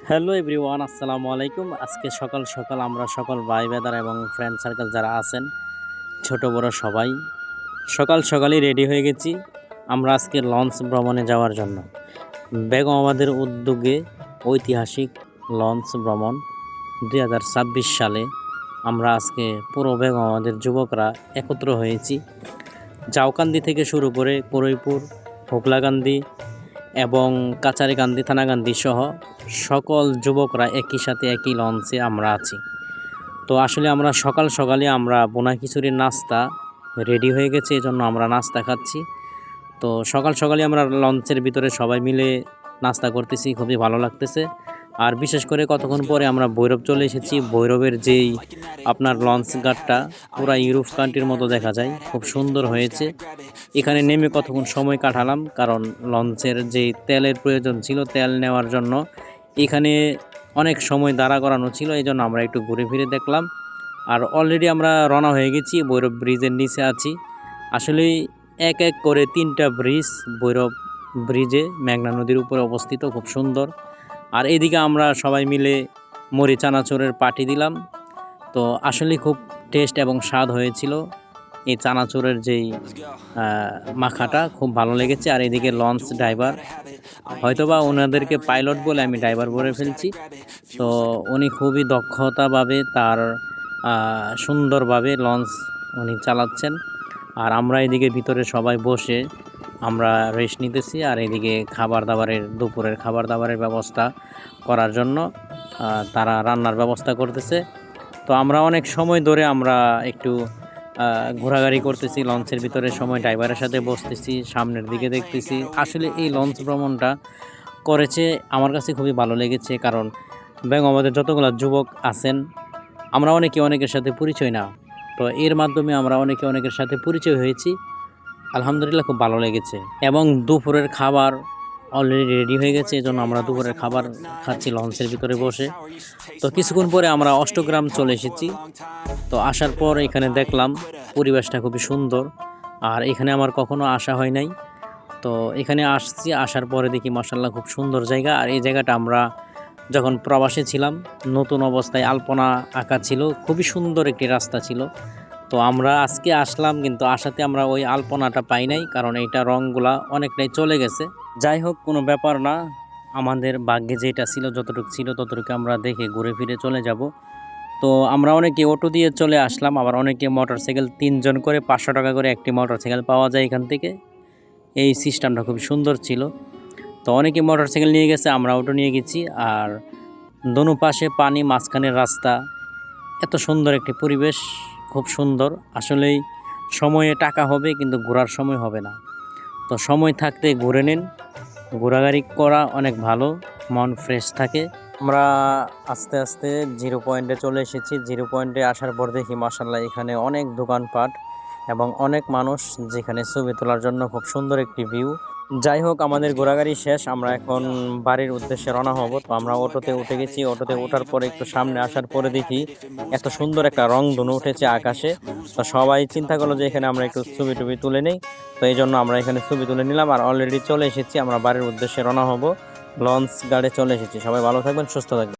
Hello everyone, আসসালামু আলাইকুম। আজকে সকাল সকাল আমরা সকল ভাই বেদার এবং ফ্রেন্ড সার্কেল যারা আছেন, ছোট বড় সবাই সকাল সকালই রেডি হয়ে গেছি। আমরা আজকে লঞ্চ ভ্রমণে যাওয়ার জন্য বেগম আমাদের উদ্যোগে ঐতিহাসিক লঞ্চ ভ্রমণ 2026 সালে আমরা আজকে পুরো বেগম আমাদের যুবকরা একত্র হয়েছি। জাউকান্দি থেকে শুরু করে করইপুর, হোগলাকান্দি এবং কাচারিকান্দি, থানাকান্দি সহ সকল যুবকরা একই সাথে একই লঞ্চে আমরা আছি। তো আসলে আমরা সকাল সকালে আমরা বোনা খিচুড়ির নাস্তা রেডি হয়ে গেছে, এজন্য আমরা নাস্তা খাচ্ছি। তো সকাল সকালে আমরা লঞ্চের ভিতরে সবাই মিলে নাস্তা করতেছি, খুবই ভালো লাগতেছে। আর বিশেষ করে কতক্ষণ পরে আমরা ভৈরব চলে এসেছি। ভৈরবের যেই আপনার লঞ্চ ঘাটটা পুরা ইউরোপ কান্ট্রির মতো দেখা যায়, খুব সুন্দর হয়েছে। এখানে নেমে কতক্ষণ সময় কাটালাম, কারণ লঞ্চের যেই তেলের প্রয়োজন ছিল, তেল নেওয়ার জন্য এখানে অনেক সময় দাঁড়া করানো ছিল, এই জন্য আমরা একটু ঘুরে ফিরে দেখলাম। আর অলরেডি আমরা রওনা হয়ে গেছি, ভৈরব ব্রিজের নিচে আছি। আসলে এক এক করে 3টা ব্রিজ ভৈরব ব্রিজে মেঘনা নদীর উপরে অবস্থিত, খুব সুন্দর। আর এদিকে আমরা সবাই মিলে মুড়ি চানাচুরের পার্টি দিলাম। তো আসলে খুব টেস্ট এবং স্বাদ হয়েছিল এই চানাচুরের যেই মাখাটা, খুব ভালো লেগেছে। আর এদিকে লঞ্চ ড্রাইভার, হয়তোবা ওনাদেরকে পাইলট বলে আমি ড্রাইভার বলে ফেলছি, তো উনি খুবই দক্ষতাভাবে তার সুন্দরভাবে লঞ্চ উনি চালাচ্ছেন। আর আমরা এদিকে ভিতরে সবাই বসে আমরা রেস্ট নিতেছি। আর এদিকে দুপুরের খাবার দাবারের ব্যবস্থা করার জন্য তারা রান্নার ব্যবস্থা করতেছে। তো আমরা অনেক সময় ধরে আমরা একটু ঘোরাঘুরি করতেছি লঞ্চের ভিতরে, সময় ড্রাইভারের সাথে বসতেছি, সামনের দিকে দেখতেছি। আসলে এই লঞ্চ ভ্রমণটা করেছে আমার কাছে খুবই ভালো লেগেছে, কারণ আমাদের যতগুলো যুবক আছেন আমরা অনেকের সাথে পরিচয় না, তো এর মাধ্যমে আমরা অনেকের সাথে পরিচয় হয়েছি। আলহামদুলিল্লাহ, খুব ভালো লেগেছে। এবং দুপুরের খাবার অলরেডি রেডি হয়ে গেছে, এজন্য আমরা দুপুরের খাবার খাচ্ছি লঞ্চের ভিতরে বসে। তো কিছুক্ষণ পরে আমরা অষ্টগ্রাম চলে এসেছি। তো আসার পর এখানে দেখলাম পরিবেশটা খুবই সুন্দর, আর এখানে আমার কখনো আসা হয় নাই। তো এখানে আসছি, আসার পরে দেখি মাশাআল্লাহ খুব সুন্দর জায়গা। আর এই জায়গাটা আমরা যখন প্রবাসে ছিলাম নতুন অবস্থায় আলপনা আঁকা ছিল, খুবই সুন্দর একটি রাস্তা ছিল। তো আমরা আজকে আসলাম, কিন্তু আসাতে আমরা ওই আলপনাটা পাই নাই, কারণ এইটা রঙগুলা অনেকটাই চলে গেছে। যাই হোক, কোনো ব্যাপার না, আমাদের ভাগ্যে যেটা ছিল যতটুকু ছিল ততটুকু আমরা দেখে ঘুরে ফিরে চলে যাব। তো আমরা অনেকে অটো দিয়ে চলে আসলাম, আবার অনেকে মোটরসাইকেল, 3জন করে 500 টাকা করে একটি মোটরসাইকেল পাওয়া যায় এখান থেকে। এই সিস্টেমটা খুব সুন্দর ছিল। তো অনেকে মোটরসাইকেল নিয়ে গেছে, আমরা অটো নিয়ে গেছি। আর দোনো পাশে পানি, মাঝখানের রাস্তা, এত সুন্দর একটি পরিবেশ, খুব সুন্দর। আসলেই সময়ে টাকা হবে, কিন্তু ঘোরার সময় হবে না। তো সময় থাকতে ঘুরে নিন, ঘোরাঘুরি করা অনেক ভালো, মন ফ্রেশ থাকে। আমরা আস্তে আস্তে 0 পয়েন্টে চলে এসেছি। 0 পয়েন্টে আসার পর দেখি মাশাআল্লাহ এখানে অনেক দোকানপাট এবং অনেক মানুষ, যেখানে ছবি তোলার জন্য খুব সুন্দর একটি ভিউ। যাই হোক, আমাদের ঘোরাঘুরি শেষ, আমরা এখন বাড়ির উদ্দেশ্যে রওনা হব। তো আমরা অটোতে উঠে গেছি। অটোতে ওঠার পরে একটু সামনে আসার পরে দেখি এত সুন্দর একটা রংধনু উঠেছে আকাশে। তো সবাই চিন্তা করলো যে এখানে আমরা একটু ছবি টবি তুলে নিই। তো এই জন্য আমরা এখানে ছবি তুলে নিলাম। আর অলরেডি চলে এসেছি, আমরা বাড়ির উদ্দেশ্যে রওনা হব, লঞ্চ গাড়ি চলে এসেছি। সবাই ভালো থাকবেন, সুস্থ থাকবেন।